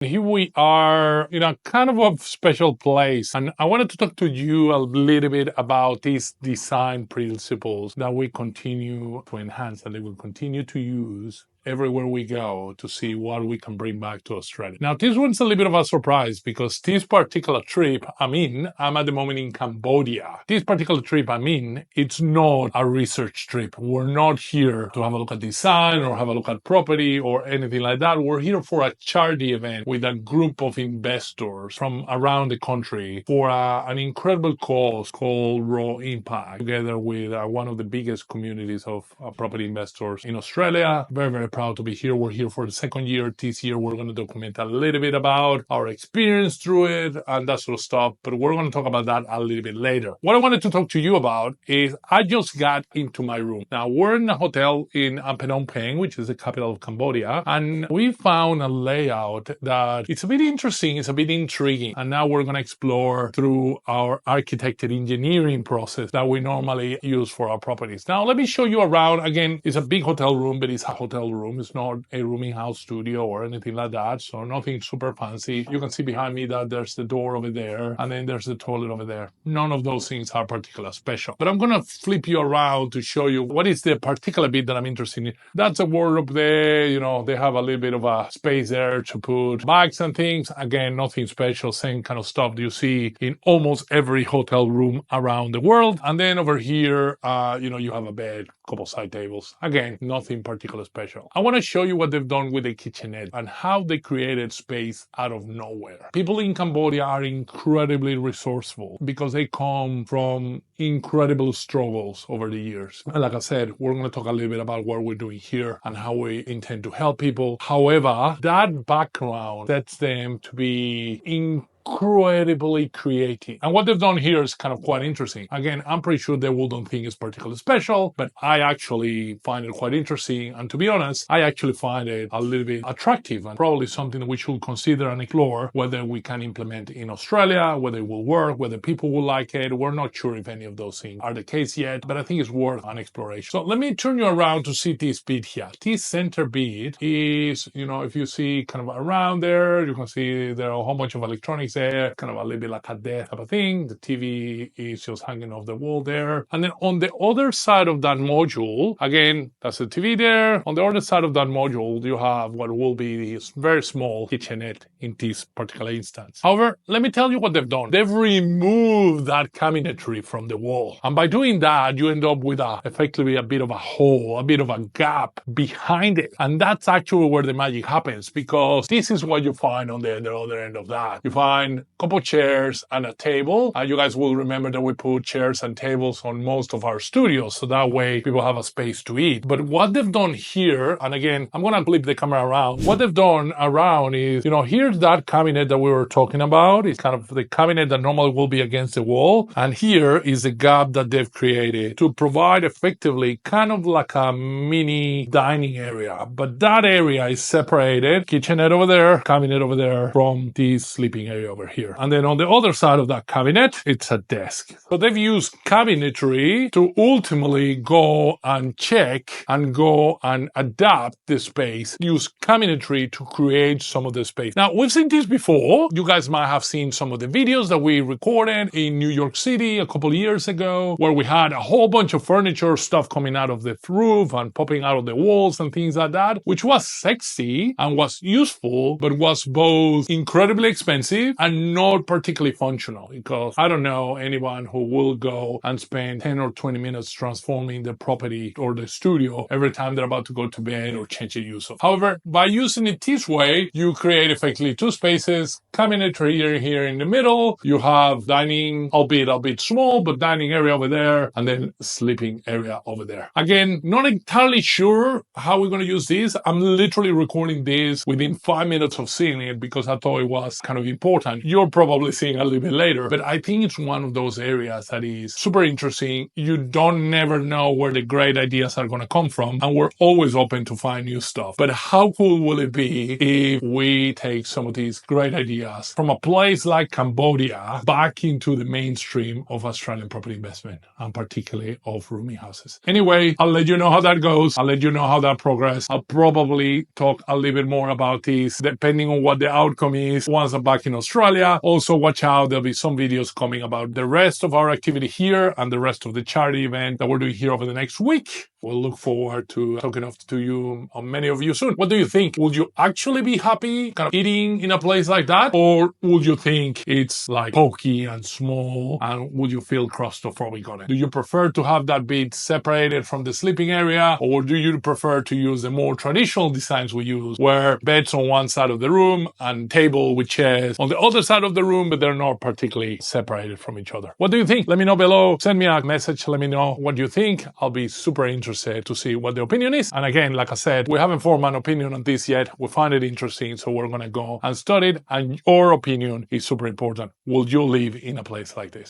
Here we are in a kind of a special place, and I wanted to talk to you a little bit about these design principles that we continue to enhance and that we continue to use everywhere we go to see what we can bring back to Australia. Now, this one's a little bit of a surprise because this particular trip I'm at the moment in Cambodia. This particular trip it's not a research trip. We're not here to have a look at design or have a look at property or anything like that. We're here for a charity event with a group of investors from around the country for an incredible cause called Raw Impact, together with one of the biggest communities of property investors in Australia. Very, very proud to be here. We're here for the second year. This year, we're going to document a little bit about our experience through it and that sort of stuff, but we're going to talk about that a little bit later. What I wanted to talk to you about is I just got into my room. Now, we're in a hotel in Phnom Penh, which is the capital of Cambodia, and we found a layout that it's a bit interesting, it's a bit intriguing, and now we're going to explore through our architected engineering process that we normally use for our properties. Now, let me show you around. Again, it's a big hotel room, but it's a hotel room. It's not a rooming house studio or anything like that, so nothing super fancy. You can see behind me that there's the door over there, and then there's the toilet over there. None of those things are particularly special. But I'm going to flip you around to show you what is the particular bit that I'm interested in. That's a wardrobe there. You know, they have a little bit of a space there to put bags and things. Again, nothing special. Same kind of stuff that you see in almost every hotel room around the world. And then over here, you have a bed, couple side tables. Again, nothing particularly special. I want to show you what they've done with the kitchenette and how they created space out of nowhere. People in Cambodia are incredibly resourceful because they come from incredible struggles over the years. And like I said, we're going to talk a little bit about what we're doing here and how we intend to help people. However, that background sets them to be incredibly creative. And what they've done here is kind of quite interesting. Again, I'm pretty sure they wouldn't think it's particularly special, but I actually find it quite interesting. And to be honest, I actually find it a little bit attractive and probably something that we should consider and explore whether we can implement in Australia, whether it will work, whether people will like it. We're not sure if any of those things are the case yet, but I think it's worth an exploration. So let me turn you around to see this bit here. This center bit is, if you see kind of around there, you can see there are a whole bunch of electronics there, kind of a little bit like a desk type of thing. The TV is just hanging off the wall there. And then on the other side of that module, again, that's the TV there. On the other side of that module, you have what will be this very small kitchenette in this particular instance. However, let me tell you what they've done. They've removed that cabinetry from the wall. And by doing that, you end up with effectively a bit of a hole, a bit of a gap behind it. And that's actually where the magic happens, because this is what you find on the other end of that. You find a couple chairs and a table. And you guys will remember that we put chairs and tables on most of our studios, so that way people have a space to eat. But what they've done here, and again, I'm going to flip the camera around. What they've done around is, here's that cabinet that we were talking about. It's kind of the cabinet that normally will be against the wall. And here is the gap that they've created to provide effectively kind of like a mini dining area. But that area is separated, kitchenette over there, cabinet over there, from this sleeping area over here. And then on the other side of that cabinet, it's a desk. So they've used cabinetry to ultimately go and check and go and adapt the space. Use cabinetry to create some of the space. Now, we've seen this before. You guys might have seen some of the videos that we recorded in New York City a couple of years ago, where we had a whole bunch of furniture stuff coming out of the roof and popping out of the walls and things like that, which was sexy and was useful, but was both incredibly expensive and not particularly functional, because I don't know anyone who will go and spend 10 or 20 minutes transforming the property or the studio every time they're about to go to bed or change the use of. However, by using it this way, you create effectively two spaces, cabinetry here in the middle. You have dining, albeit small, but dining area over there, and then sleeping area over there. Again, not entirely sure how we're going to use this. I'm literally recording this within 5 minutes of seeing it because I thought it was kind of important and you're probably seeing a little bit later. But I think it's one of those areas that is super interesting. You don't never know where the great ideas are going to come from, and we're always open to find new stuff. But how cool will it be if we take some of these great ideas from a place like Cambodia back into the mainstream of Australian property investment, and particularly of rooming houses? Anyway, I'll let you know how that goes. I'll let you know how that progresses. I'll probably talk a little bit more about this depending on what the outcome is once I'm back in Australia. Also, watch out. There'll be some videos coming about the rest of our activity here and the rest of the charity event that we're doing here over the next week. We'll look forward to talking to you, on many of you soon. What do you think? Would you actually be happy kind of eating in a place like that? Or would you think it's like pokey and small, and would you feel claustrophobic on it? Do you prefer to have that bit separated from the sleeping area? Or do you prefer to use the more traditional designs we use, where beds on one side of the room and table with chairs on the other side of the room, but they're not particularly separated from each other? What do you think? Let me know below. Send me a message. Let me know what you think. I'll be super interested to see what the opinion is. And again, like I said, we haven't formed an opinion on this yet. We find it interesting, so we're going to go and study it. And your opinion is super important. Will you live in a place like this?